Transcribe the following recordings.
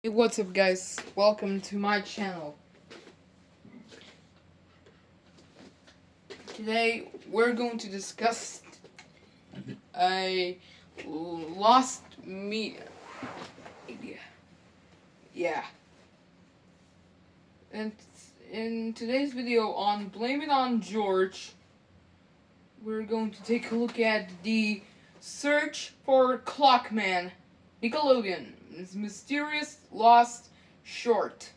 Hey, what's up, guys? Welcome to my channel. Today we're going to discuss a lost media. Yeah. And in today's video on Blame It on George, we're going to take a look at the search for Clockman, Nickelodeon's mysterious lost short.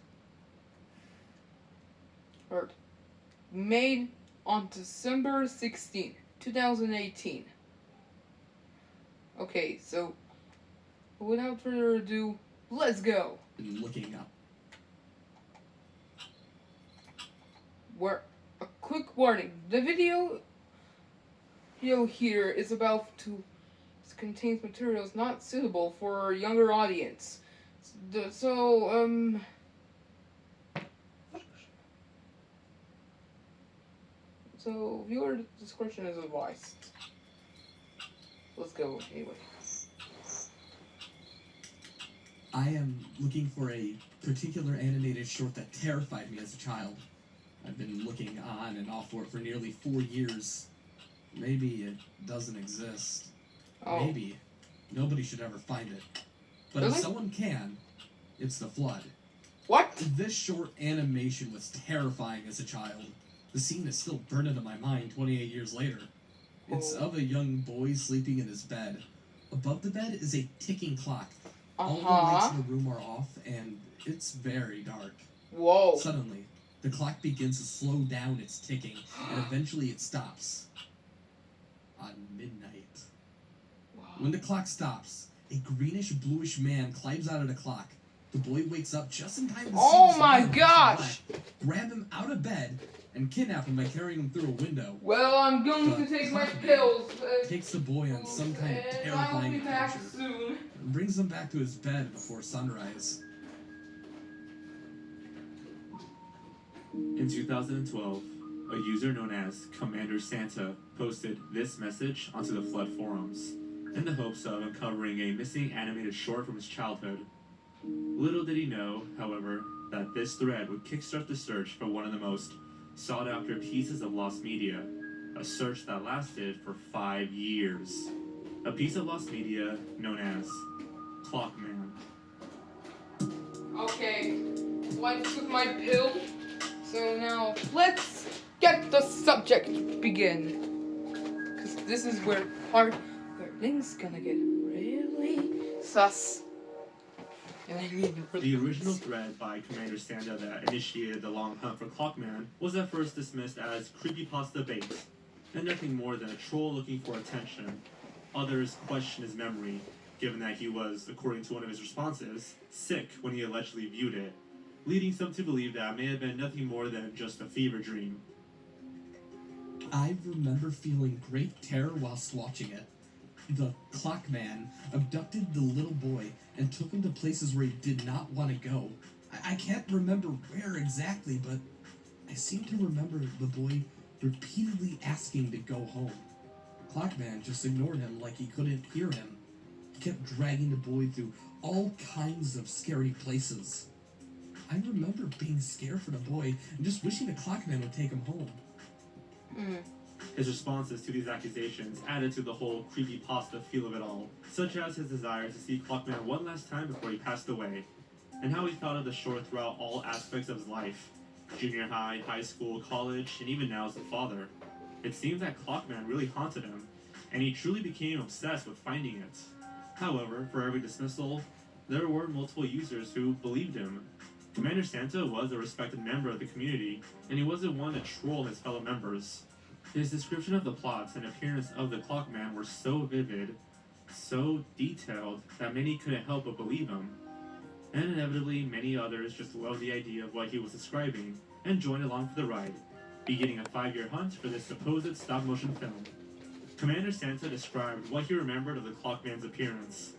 Made on December 16th, 2018. Okay, so without further ado, let's go. Looking up. A quick warning. The video here is about to contains materials not suitable for a younger audience. So viewer discretion is advised. Let's go anyway. I am looking for a particular animated short that terrified me as a child. I've been looking on and off for it for nearly 4 years. Maybe it doesn't exist. Oh. Maybe nobody should ever find it. But really? If someone can, it's The Flood. What? This short animation was terrifying as a child. The scene is still burned into my mind 28 years later. It's of a young boy sleeping in his bed. Above the bed is a ticking clock. All the lights in the room are off, and it's very dark. Whoa. Suddenly, the clock begins to slow down its ticking, and eventually it stops. On midnight. Wow. When the clock stops, a greenish-bluish man climbs out of the clock. The boy wakes up just in time to see oh my gosh! Grab him out of bed and kidnap him by carrying him through a window. Well, I'm going to take my pills. Takes the boy on some kind of terrifying adventure and brings him back to his bed before sunrise. In 2012, a user known as Commander Santa posted this message onto the Flood forums in the hopes of uncovering a missing animated short from his childhood. Little did he know, however, that this thread would kickstart the search for one of the most sought-after pieces of lost media, a search that lasted for 5 years. A piece of lost media known as Clockman. Okay, I took my pill, so now let's get the subject begin. Because this is where things gonna get really sus. The original thread by Commander Santa that initiated the long hunt for Clockman was at first dismissed as creepypasta bait, and nothing more than a troll looking for attention. Others questioned his memory, given that he was, according to one of his responses, sick when he allegedly viewed it, leading some to believe that it may have been nothing more than just a fever dream. I remember feeling great terror whilst watching it. The Clockman abducted the little boy and took him to places where he did not want to go. I can't remember where exactly, but I seem to remember the boy repeatedly asking to go home. Clockman just ignored him like he couldn't hear him. He kept dragging the boy through all kinds of scary places. I remember being scared for the boy and just wishing the Clockman would take him home. His responses to these accusations added to the whole creepypasta feel of it all, such as his desire to see Clockman one last time before he passed away, and how he thought of the short throughout all aspects of his life, junior high, high school, college, and even now as a father. It seemed that Clockman really haunted him, and he truly became obsessed with finding it. However, for every dismissal, there were multiple users who believed him. Commander Santa was a respected member of the community, and he wasn't one to troll his fellow members. His description of the plots and appearance of the Clockman were so vivid, so detailed, that many couldn't help but believe him. And inevitably, many others just loved the idea of what he was describing and joined along for the ride, beginning a 5-year hunt for this supposed stop-motion film. Commander Santa described what he remembered of the Clockman's appearance: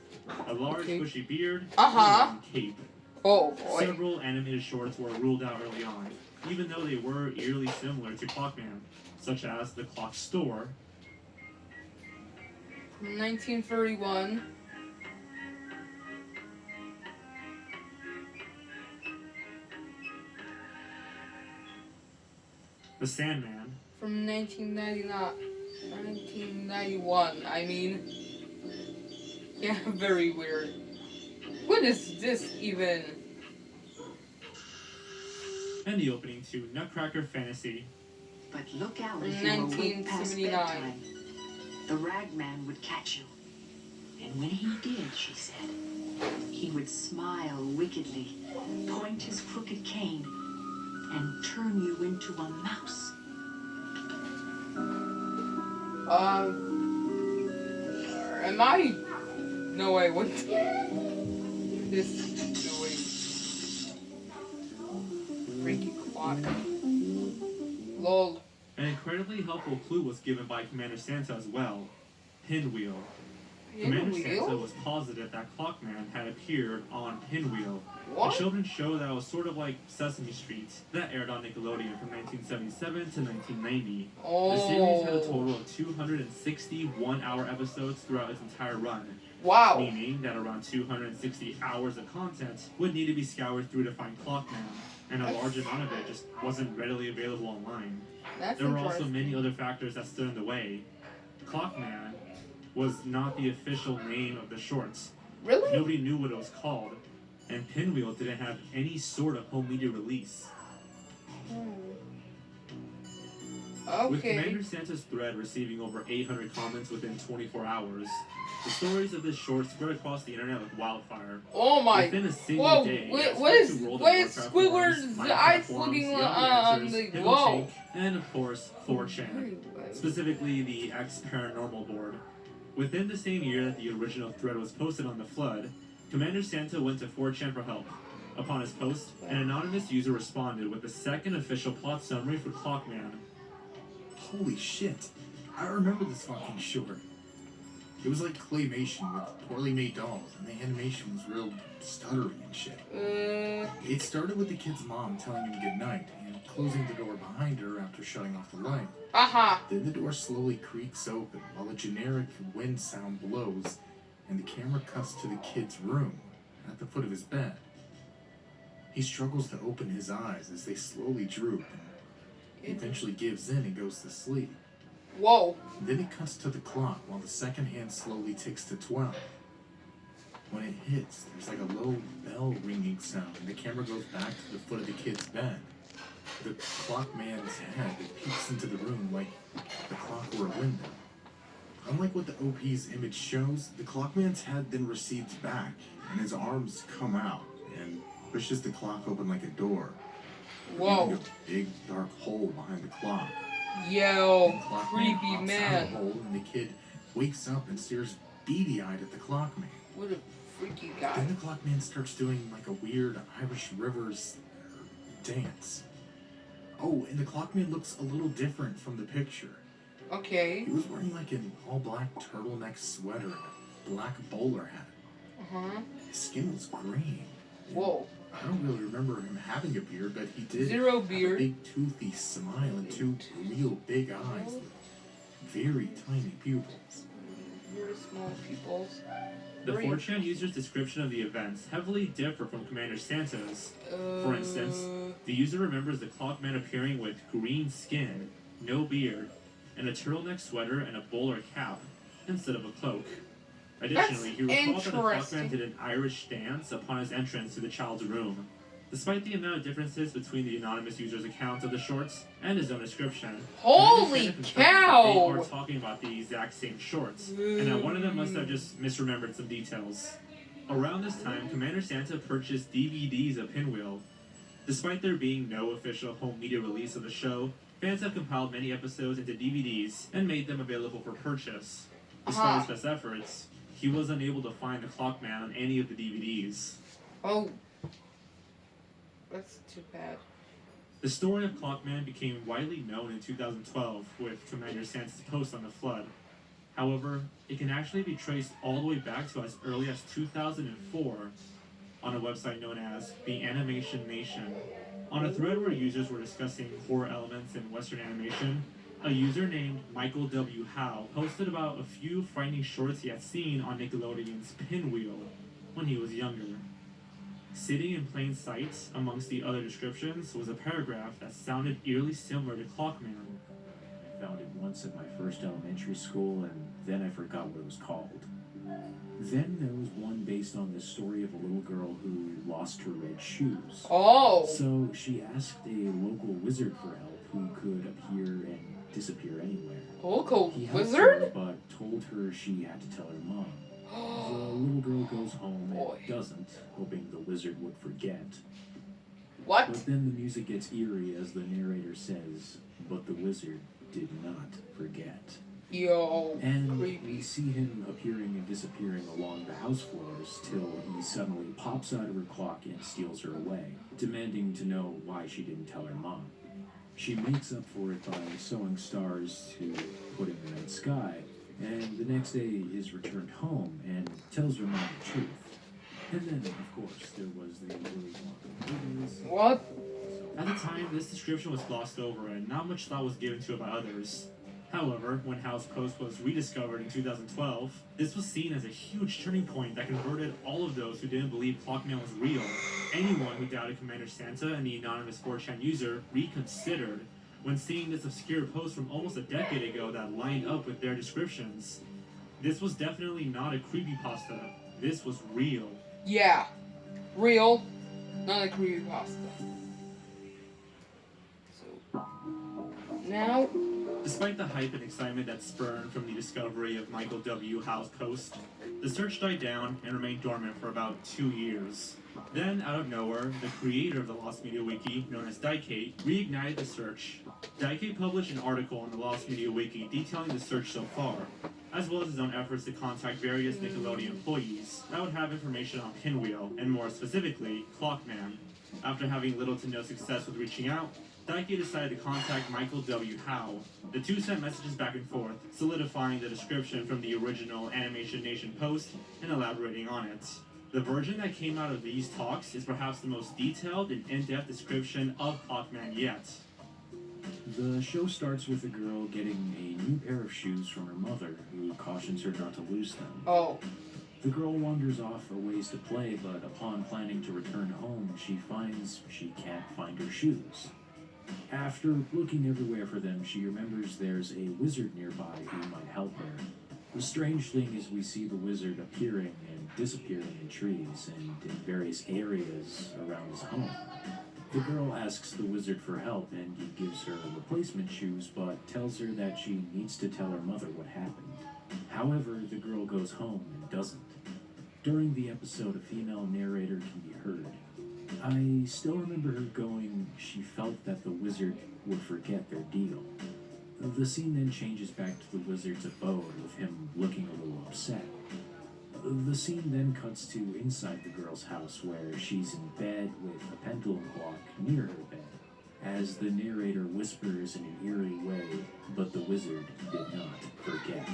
a large, bushy beard, and a cape. Oh boy. Several animated shorts were ruled out early on, even though they were eerily similar to Clockman, such as The Clock Store, from 1931, The Sandman. From 1999. 1991, I mean. Yeah, very weird. What is this even? And the opening to Nutcracker Fantasy. But look out if you were awake past 1979. bedtime. The ragman would catch you. And when he did, she said, he would smile wickedly, point his crooked cane, and turn you into a mouse. Am I? No way, what this is doing? Freaky clock. Lol. An incredibly helpful clue was given by Commander Santa as well. Pinwheel. Commander Santa was positive that Clockman had appeared on Pinwheel, What? a children's show that was sort of like Sesame Street, that aired on Nickelodeon from 1977 to 1990. The series had a total of 260 one-hour episodes throughout its entire run, Wow. meaning that around 260 hours of content would need to be scoured through to find Clockman, and a large amount of it just wasn't readily available online. That's There were also interesting. many other factors that stood in the way. Clockman was not the official name of the shorts. Really? Nobody knew what it was called, and Pinwheel didn't have any sort of home media release. With Okay. Commander Santa's thread receiving over 800 comments within 24 hours, the stories of this short spread across the internet like wildfire. Oh my. Within a single Whoa, day, what is World of what is Warcraft Squidward's forums, Minecraft eyes forums, looking Yahoo on Answers, the Pickle whoa? Tank, and of course 4chan, specifically the X Paranormal board. Within the same year that the original thread was posted on the Flood, Commander Santa went to 4chan for help. Upon his post, an anonymous user responded with the second official plot summary for Clockman. Holy shit. I remember this fucking short. It was like claymation with poorly made dolls, and the animation was real stuttering and shit. It started with the kid's mom telling him goodnight and closing the door behind her after shutting off the light. Aha. Then the door slowly creaks open while a generic wind sound blows, and the camera cuts to the kid's room at the foot of his bed. He struggles to open his eyes as they slowly droop, and he eventually gives in and goes to sleep. Whoa. Then it cuts to the clock while the second hand slowly ticks to 12. When it hits, there's like a low bell ringing sound, and the camera goes back to the foot of the kid's bed. The clockman's head peeks into the room like the clock were a window. Unlike what the OP's image shows, the clockman's head then recedes back, and his arms come out and pushes the clock open like a door. Whoa. Leaving a big dark hole behind the clock. Yo. The clockman Creepy hops out of the man. hole, and the kid wakes up and stares beady-eyed at the clockman. What a freaky guy. Then the clockman starts doing like a weird Irish Rivers dance. Oh, and the clockman looks a little different from the picture. Okay. He was wearing like an all-black turtleneck sweater and a black bowler hat. Uh-huh. His skin was green. Whoa. I don't really remember him having a beard, but he did Zero have a beard. big toothy smile and two real big eyes with very tiny pupils. Very small pupils. The Very 4chan user's description of the events heavily differ from Commander Santa's. For instance, the user remembers the Clockman appearing with green skin, no beard, and a turtleneck sweater and a bowler cap instead of a cloak. Additionally, he recalled that the Clockman did an Irish dance upon his entrance to the child's room. Despite the amount of differences between the anonymous user's account of the shorts and his own description, Holy Commander Santa confirmed that cow! they are talking about the exact same shorts, and that one of them must have just misremembered some details. Around this time, Commander Santa purchased DVDs of Pinwheel. Despite there being no official home media release of the show, fans have compiled many episodes into DVDs and made them available for purchase. Despite his best efforts, he was unable to find the Clockman on any of the DVDs. Oh. That's too bad. The story of Clockman became widely known in 2012 with Commander Santa's post on the Flood. However, it can actually be traced all the way back to as early as 2004 on a website known as The Animation Nation. On a thread where users were discussing horror elements in Western animation, a user named Michael W. Howe posted about a few frightening shorts he had seen on Nickelodeon's Pinwheel when he was younger. Sitting in plain sight amongst the other descriptions was a paragraph that sounded eerily similar to Clockman. I found it once at my first elementary school, and then I forgot what it was called. Then there was one based on the story of a little girl who lost her red shoes. Oh. So she asked a local wizard for help who could appear and disappear anywhere. Local He helped wizard? her, but told her she had to tell her mom. The little girl goes home Boy. and doesn't, hoping the wizard would forget. What? But then the music gets eerie as the narrator says, but the wizard did not forget. Yo, And creepy. we see him appearing and disappearing along the house floors till he suddenly pops out of her clock and steals her away, demanding to know why she didn't tell her mom. She makes up for it by sewing stars to put in the night sky, and the next day is returned home and tells her mom the truth. And then, of course, there was the really long What? At the time, this description was glossed over and not much thought was given to it by others. However, when House Post was rediscovered in 2012, this was seen as a huge turning point that converted all of those who didn't believe Clockman was real. Anyone who doubted Commander Santa and the anonymous 4chan user reconsidered when seeing this obscure post from almost a decade ago that lined up with their descriptions. This was definitely not a creepypasta. This was real. Yeah. Real, not a creepypasta. So, now, Despite the hype and excitement that spurned from the discovery of Michael W. Howe's post, the search died down and remained dormant for about 2 years. Then, out of nowhere, the creator of the Lost Media Wiki, known as Daikate, reignited the search. Daikate published an article on the Lost Media Wiki detailing the search so far, as well as his own efforts to contact various Nickelodeon employees that would have information on Pinwheel, and more specifically, Clockman. After having little to no success with reaching out, Daikate decided to contact Michael W. Howe. The two sent messages back and forth, solidifying the description from the original Animation Nation post and elaborating on it. The version that came out of these talks is perhaps the most detailed and in-depth description of Clockman yet. The show starts with a girl getting a new pair of shoes from her mother, who cautions her not to lose them. oh, The girl wanders off a ways to play, but upon planning to return home, she finds she can't find her shoes. After looking everywhere for them, she remembers there's a wizard nearby who might help her. The strange thing is we see the wizard appearing and disappearing in trees and in various areas around his home. The girl asks the wizard for help, and he gives her replacement shoes, but tells her that she needs to tell her mother what happened. However, the girl goes home and doesn't. During the episode, a female narrator can be heard. I still remember her going, she felt that the wizard would forget their deal. The scene then changes back to the wizard's abode, with him looking a little upset. The scene then cuts to inside the girl's house, where she's in bed with a pendulum clock near her bed, as the narrator whispers in an eerie way, but the wizard did not forget.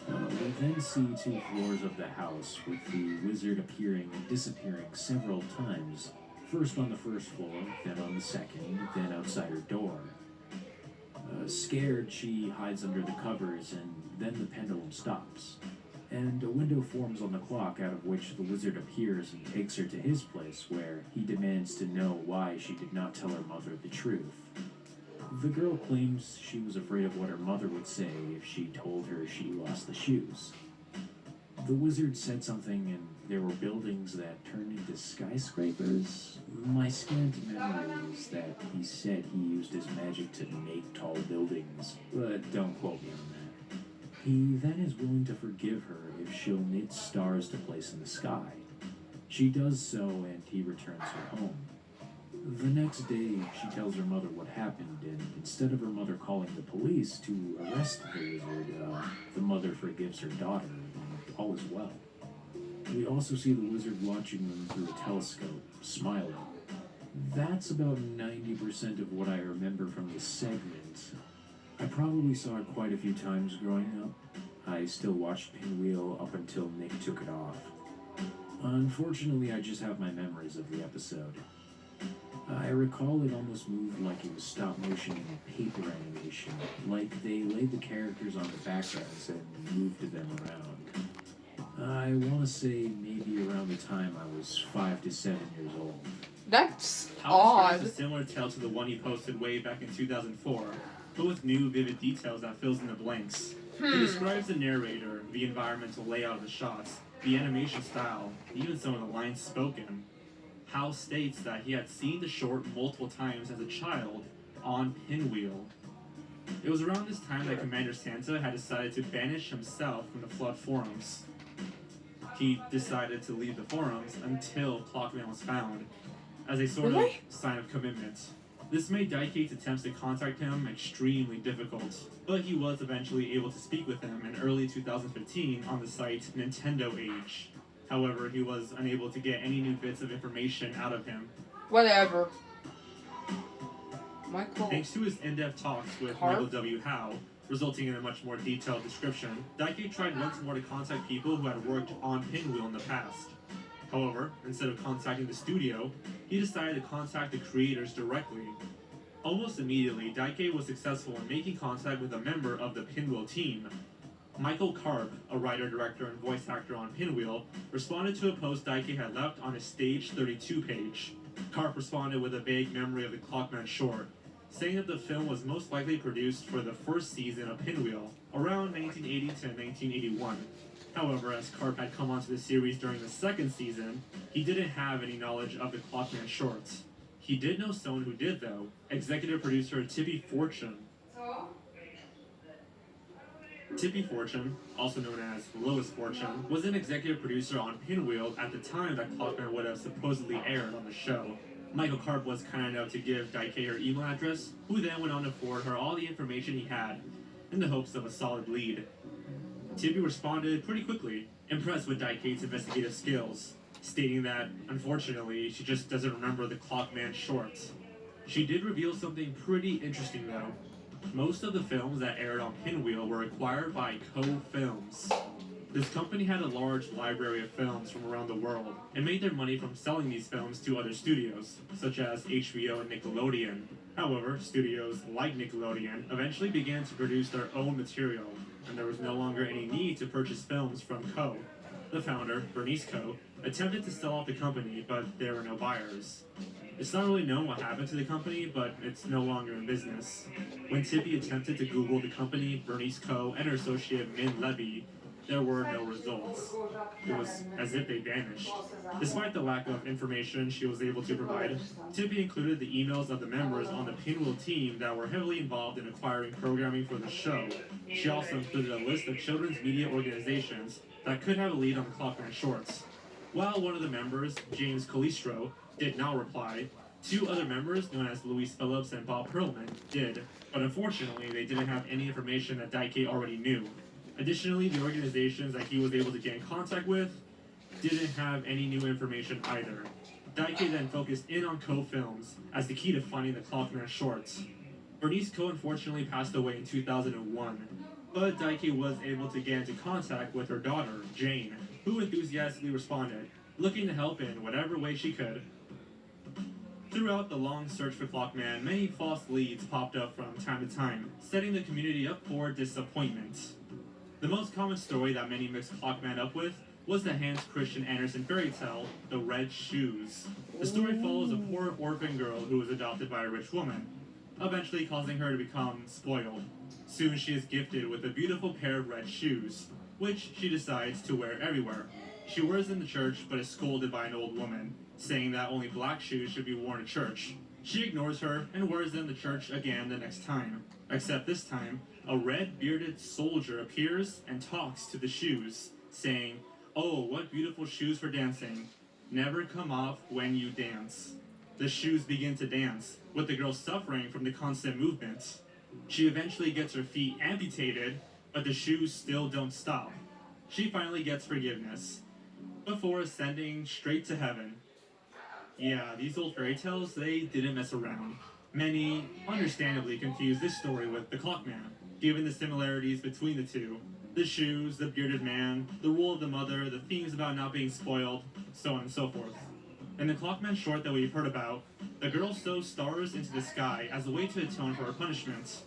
We then see 2 floors of the house, with the wizard appearing and disappearing several times, first on the first floor, then on the second, then outside her door. Scared, she hides under the covers, and then the pendulum stops. And a window forms on the clock, out of which the wizard appears and takes her to his place, where he demands to know why she did not tell her mother the truth. The girl claims she was afraid of what her mother would say if she told her she lost the shoes. The wizard said something, and there were buildings that turned into skyscrapers. My scant memory is that he said he used his magic to make tall buildings, but don't quote me on that. He then is willing to forgive her if she'll knit stars to place in the sky. She does so, and he returns her home. The next day, she tells her mother what happened, and instead of her mother calling the police to arrest the wizard, the mother forgives her daughter, and all is well. We also see the wizard watching them through a telescope, smiling. That's about 90% of what I remember from this segment. I probably saw it quite a few times growing up. I still watched Pinwheel up until Nick took it off. Unfortunately, I just have my memories of the episode. I recall it almost moved like it was stop motion and paper animation, like they laid the characters on the backgrounds and moved them around. I want to say maybe around the time I was 5 to 7 years old. That's Howard describes odd. a similar tale to the one he posted way back in 2004, but with new, vivid details that fills in the blanks. He describes the narrator, the environmental layout of the shots, the animation style, even some of the lines spoken. Howe states that he had seen the short multiple times as a child on Pinwheel. It was around this time that Commander Santa had decided to banish himself from the Flood forums. He decided to leave the forums until Clockman was found, as a sort of sign of commitment. This made Daike's attempts to contact him extremely difficult, but he was eventually able to speak with him in early 2015 on the site Nintendo Age. However, he was unable to get any new bits of information out of him. Whatever. Michael. Thanks to his in-depth talks with Michael W. Howe, resulting in a much more detailed description, Daike tried once more to contact people who had worked on Pinwheel in the past. However, instead of contacting the studio, he decided to contact the creators directly. Almost immediately, Daike was successful in making contact with a member of the Pinwheel team. Michael Karp, a writer, director, and voice actor on Pinwheel, responded to a post Daike had left on his Stage 32 page. Karp responded with a vague memory of the Clockman short, saying that the film was most likely produced for the first season of Pinwheel, around 1980 to 1981. However, as Karp had come onto the series during the second season, he didn't have any knowledge of the Clockman shorts. He did know someone who did, though, executive producer Tippy Fortune. Tippy Fortune, also known as Lois Fortune, was an executive producer on Pinwheel at the time that Clockman would have supposedly aired on the show. Michael Karp was kind enough to give Daike her email address, who then went on to forward her all the information he had, in the hopes of a solid lead. Tippy responded pretty quickly, impressed with Daike's investigative skills, stating that, unfortunately, she just doesn't remember the Clockman shorts. She did reveal something pretty interesting, though. Most of the films that aired on Pinwheel were acquired by Co-Films. This company had a large library of films from around the world, and made their money from selling these films to other studios, such as HBO and Nickelodeon. However, studios like Nickelodeon eventually began to produce their own material, and there was no longer any need to purchase films from Co. The founder, Bernice Co., attempted to sell off the company, but there were no buyers. It's not really known what happened to the company, but it's no longer in business. When Tippy attempted to Google the company, Bernice Co., and her associate Min Levy, there were no results. It was as if they vanished. Despite the lack of information she was able to provide, Tippy included the emails of the members on the Pinwheel team that were heavily involved in acquiring programming for the show. She also included a list of children's media organizations that could have a lead on the Clockman shorts. While one of the members, James Calistro, did not reply, two other members, known as Louise Phillips and Bob Perlman, did, but unfortunately they didn't have any information that Daike already knew. Additionally, the organizations that he was able to get in contact with didn't have any new information either. Daike then focused in on Co-Films as the key to finding the Clockman shorts. Bernice Co. unfortunately passed away in 2001, but Daike was able to get into contact with her daughter, Jane, who enthusiastically responded, looking to help in whatever way she could. Throughout the long search for Clockman, many false leads popped up from time to time, setting the community up for disappointment. The most common story that many mixed Clockman up with was the Hans Christian Andersen fairy tale, The Red Shoes. The story follows a poor orphan girl who was adopted by a rich woman, eventually causing her to become spoiled. Soon she is gifted with a beautiful pair of red shoes, which she decides to wear everywhere. She wears them to church, but is scolded by an old woman, saying that only black shoes should be worn to church. She ignores her and wears them to church again the next time, except this time, a red bearded soldier appears and talks to the shoes, saying, "Oh, what beautiful shoes for dancing. Never come off when you dance." The shoes begin to dance, with the girl suffering from the constant movement. She eventually gets her feet amputated, but the shoes still don't stop. She finally gets forgiveness, before ascending straight to heaven. Yeah, these old fairy tales, they didn't mess around. Many, understandably, confuse this story with the Clockman, given the similarities between the two. The shoes, the bearded man, the role of the mother, the themes about not being spoiled, so on and so forth. In the Clockman short that we've heard about, the girl sews stars into the sky as a way to atone for her punishment.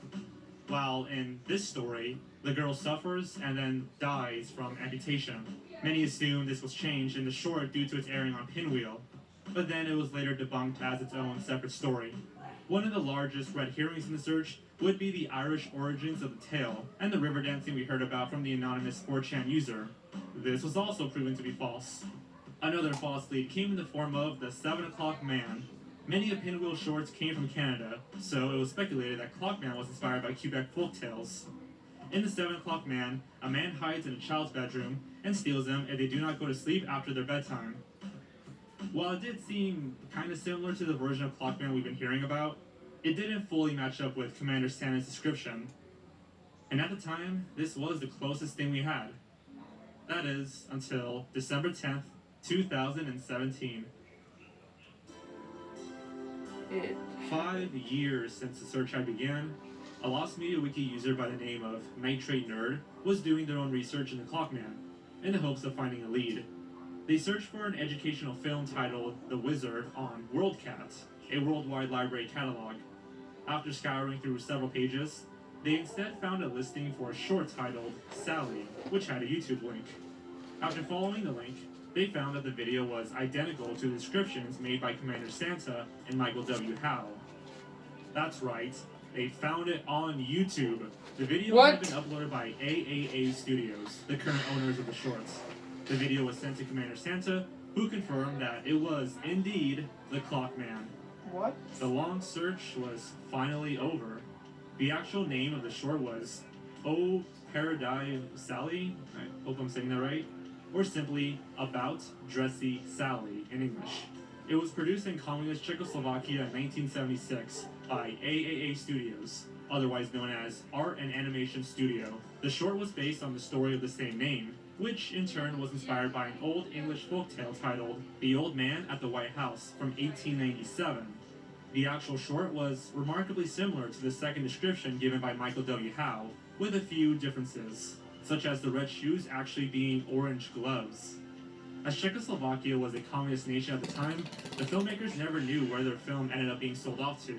While in this story, the girl suffers and then dies from amputation. Many assumed this was changed in the short due to its airing on Pinwheel, but then it was later debunked as its own separate story. One of the largest red herrings in the search would be the Irish origins of the tale and the river dancing we heard about from the anonymous 4chan user. This was also proven to be false. Another false lead came in the form of the 7 o'clock man. Many of Pinwheel shorts came from Canada, so it was speculated that Clockman was inspired by Quebec folktales. In the 7 o'clock man, a man hides in a child's bedroom and steals them if they do not go to sleep after their bedtime. While it did seem kind of similar to the version of Clockman we've been hearing about, it didn't fully match up with Commander Santa's description. And at the time, this was the closest thing we had. That is, until December 10th, 2017. 5 years since the search had began, a Lost Media Wiki user by the name of Nitrate Nerd was doing their own research in the Clockman, in the hopes of finding a lead. They searched for an educational film titled The Wizard on WorldCat, a worldwide library catalog. After scouring through several pages, they instead found a listing for a short titled Sally, which had a YouTube link. After following the link, they found that the video was identical to the descriptions made by Commander Santa and Michael W. Howe. That's right, they found it on YouTube. The video had been uploaded by AAA Studios, the current owners of the shorts. The video was sent to Commander Santa, who confirmed that it was indeed the Clockman. What? The long search was finally over. The actual name of the short was Oh Paradise Sally, I hope I'm saying that right, or simply About Dressy Sally in English. It was produced in communist Czechoslovakia in 1976 by AAA Studios, otherwise known as Art and Animation Studio. The short was based on the story of the same name, which in turn was inspired by an old English folktale titled The Old Man at the White House from 1897. The actual short was remarkably similar to the second description given by Michael W. Howe, with a few differences, such as the red shoes actually being orange gloves. As Czechoslovakia was a communist nation at the time, the filmmakers never knew where their film ended up being sold off to.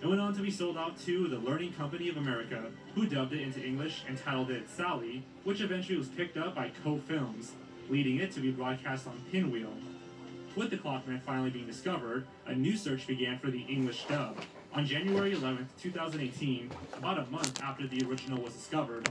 It went on to be sold off to the Learning Company of America, who dubbed it into English and titled it Sally, which eventually was picked up by Co Films, leading it to be broadcast on Pinwheel. With the Clockman finally being discovered, a new search began for the English dub. On January 11, 2018, about a month after the original was discovered,